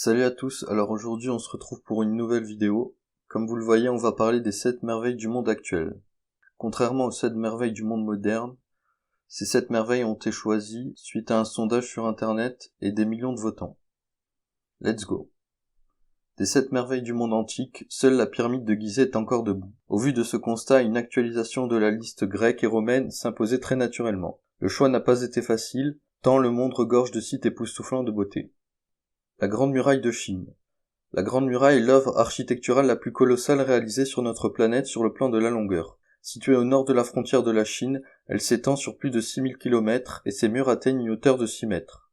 Salut à tous, alors aujourd'hui on se retrouve pour une nouvelle vidéo. Comme vous le voyez, on va parler des 7 merveilles du monde actuel. Contrairement aux 7 merveilles du monde moderne, ces 7 merveilles ont été choisies suite à un sondage sur internet et des millions de votants. Let's go. Des 7 merveilles du monde antique, seule la pyramide de Gizeh est encore debout. Au vu de ce constat, une actualisation de la liste grecque et romaine s'imposait très naturellement. Le choix n'a pas été facile, tant le monde regorge de sites époustouflants de beauté. La Grande Muraille de Chine. La Grande Muraille est l'œuvre architecturale la plus colossale réalisée sur notre planète sur le plan de la longueur. Située au nord de la frontière de la Chine, elle s'étend sur plus de 6000 km et ses murs atteignent une hauteur de 6 mètres.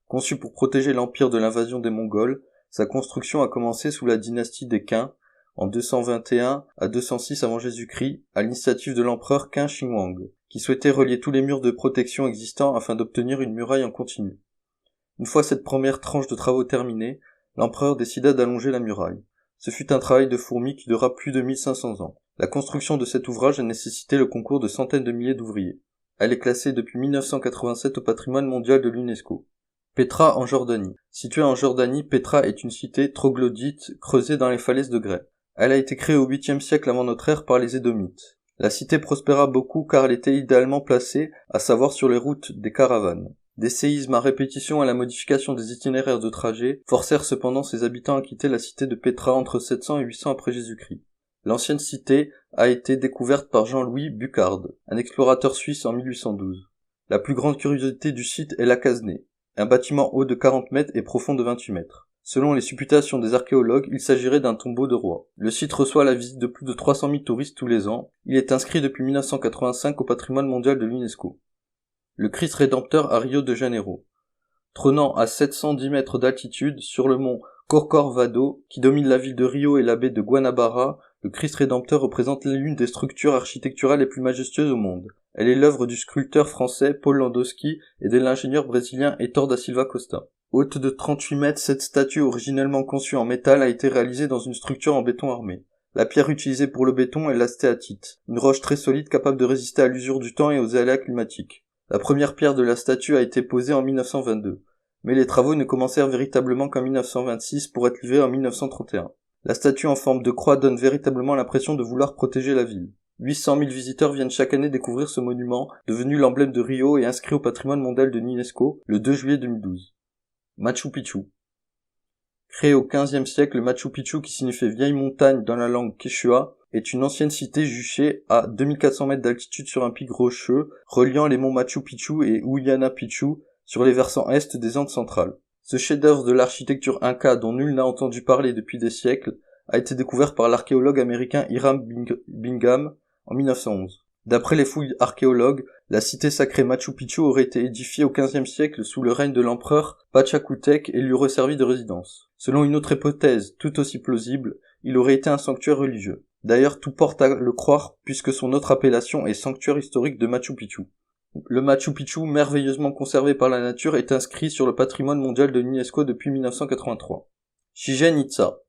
Conçue pour protéger l'empire de l'invasion des Mongols, sa construction a commencé sous la dynastie des Qin, en 221 à 206 avant Jésus-Christ, à l'initiative de l'empereur Qin Shi Huang, qui souhaitait relier tous les murs de protection existants afin d'obtenir une muraille en continu. Une fois cette première tranche de travaux terminée, l'empereur décida d'allonger la muraille. Ce fut un travail de fourmi qui dura plus de 1500 ans. La construction de cet ouvrage a nécessité le concours de centaines de milliers d'ouvriers. Elle est classée depuis 1987 au patrimoine mondial de l'UNESCO. Pétra en Jordanie. Située en Jordanie, Pétra est une cité troglodyte creusée dans les falaises de grès. Elle a été créée au 8e siècle avant notre ère par les Édomites. La cité prospéra beaucoup car elle était idéalement placée, à savoir sur les routes des caravanes. Des séismes à répétition et la modification des itinéraires de trajet forcèrent cependant ses habitants à quitter la cité de Pétra entre 700 et 800 après Jésus-Christ. L'ancienne cité a été découverte par Jean-Louis Bucard, un explorateur suisse en 1812. La plus grande curiosité du site est la Casnée, un bâtiment haut de 40 mètres et profond de 28 mètres. Selon les supputations des archéologues, il s'agirait d'un tombeau de roi. Le site reçoit la visite de plus de 300 000 touristes tous les ans. Il est inscrit depuis 1985 au patrimoine mondial de l'UNESCO. Le Christ Rédempteur à Rio de Janeiro. Trônant à 710 mètres d'altitude sur le mont Corcovado, qui domine la ville de Rio et la baie de Guanabara, le Christ Rédempteur représente l'une des structures architecturales les plus majestueuses au monde. Elle est l'œuvre du sculpteur français Paul Landowski et de l'ingénieur brésilien Heitor da Silva Costa. Haute de 38 mètres, cette statue originellement conçue en métal a été réalisée dans une structure en béton armé. La pierre utilisée pour le béton est la stéatite, une roche très solide capable de résister à l'usure du temps et aux aléas climatiques. La première pierre de la statue a été posée en 1922, mais les travaux ne commencèrent véritablement qu'en 1926 pour être livrés en 1931. La statue en forme de croix donne véritablement l'impression de vouloir protéger la ville. 800 000 visiteurs viennent chaque année découvrir ce monument, devenu l'emblème de Rio et inscrit au patrimoine mondial de l'UNESCO le 2 juillet 2012. Machu Picchu. Créé au XVe siècle, Machu Picchu, qui signifie vieille montagne dans la langue quechua, est une ancienne cité juchée à 2400 mètres d'altitude sur un pic rocheux, reliant les monts Machu Picchu et Huyana Picchu sur les versants est des Andes centrales. Ce chef-d'œuvre de l'architecture inca dont nul n'a entendu parler depuis des siècles a été découvert par l'archéologue américain Hiram Bingham en 1911. D'après les fouilles archéologues, la cité sacrée Machu Picchu aurait été édifiée au XVe siècle sous le règne de l'empereur Pachacutec et lui aurait servi de résidence. Selon une autre hypothèse, tout aussi plausible, il aurait été un sanctuaire religieux. D'ailleurs, tout porte à le croire puisque son autre appellation est sanctuaire historique de Machu Picchu. Le Machu Picchu, merveilleusement conservé par la nature, est inscrit sur le patrimoine mondial de l'UNESCO depuis 1983. Chichén Itzá.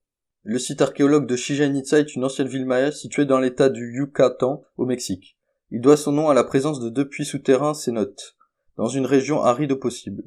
Le site archéologue de Chichén Itzá est une ancienne ville maya située dans l'état du Yucatan, au Mexique. Il doit son nom à la présence de 2 puits souterrains cénotes, dans une région aride au possible.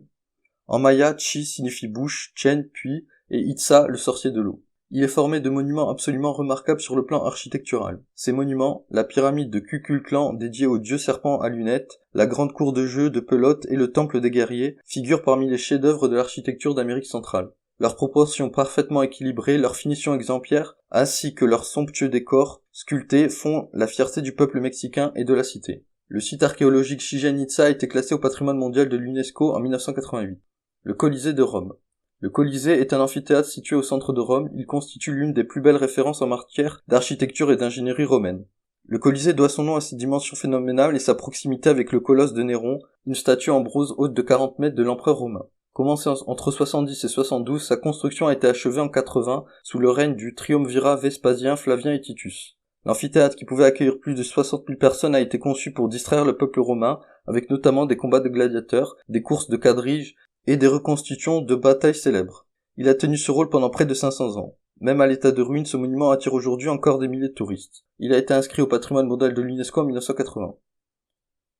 En maya, Chi signifie bouche, Chen, puits, et Itzá, le sorcier de l'eau. Il est formé de monuments absolument remarquables sur le plan architectural. Ces monuments, la pyramide de Kukulkan dédiée au dieu serpent à lunettes, la grande cour de jeu de pelote et le temple des guerriers figurent parmi les chefs-d'œuvre de l'architecture d'Amérique centrale. Leurs proportions parfaitement équilibrées, leur finition exemplaire, ainsi que leurs somptueux décors sculptés font la fierté du peuple mexicain et de la cité. Le site archéologique Chichén Itzá a été classé au patrimoine mondial de l'UNESCO en 1988. Le Colisée de Rome. Le Colisée est un amphithéâtre situé au centre de Rome. Il constitue l'une des plus belles références en matière d'architecture et d'ingénierie romaine. Le Colisée doit son nom à ses dimensions phénoménales et sa proximité avec le colosse de Néron, une statue en bronze haute de 40 mètres de l'empereur romain. Commencée entre 70 et 72, sa construction a été achevée en 80 sous le règne du triumvirat Vespasien, Flavien et Titus. L'amphithéâtre, qui pouvait accueillir plus de 60 000 personnes, a été conçu pour distraire le peuple romain, avec notamment des combats de gladiateurs, des courses de quadriges et des reconstitutions de batailles célèbres. Il a tenu ce rôle pendant près de 500 ans. Même à l'état de ruine, ce monument attire aujourd'hui encore des milliers de touristes. Il a été inscrit au patrimoine mondial de l'UNESCO en 1980.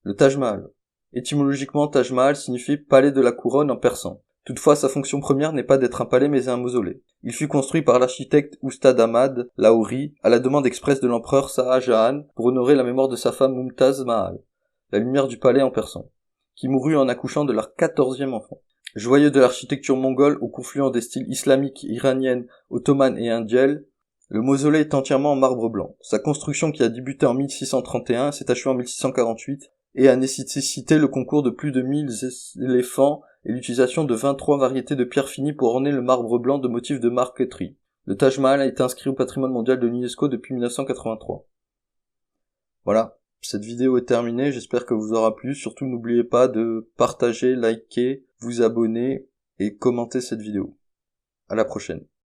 Le Taj Mahal. Étymologiquement, Taj Mahal signifie palais de la couronne en persan. Toutefois, sa fonction première n'est pas d'être un palais mais un mausolée. Il fut construit par l'architecte Ustad Ahmad Lahori à la demande expresse de l'empereur Shah Jahan pour honorer la mémoire de sa femme Mumtaz Mahal, la lumière du palais en persan, qui mourut en accouchant de leur 14e enfant. Joyeux de l'architecture mongole au confluent des styles islamiques, iranienne, ottomane et indienne, le mausolée est entièrement en marbre blanc. Sa construction, qui a débuté en 1631, s'est achevée en 1648 et a nécessité le concours de plus de 1000 éléphants et l'utilisation de 23 variétés de pierres finies pour orner le marbre blanc de motifs de marqueterie. Le Taj Mahal a été inscrit au patrimoine mondial de l'UNESCO depuis 1983. Voilà, cette vidéo est terminée, j'espère que vous aura plu. Surtout n'oubliez pas de partager, liker, vous abonner et commenter cette vidéo. À la prochaine.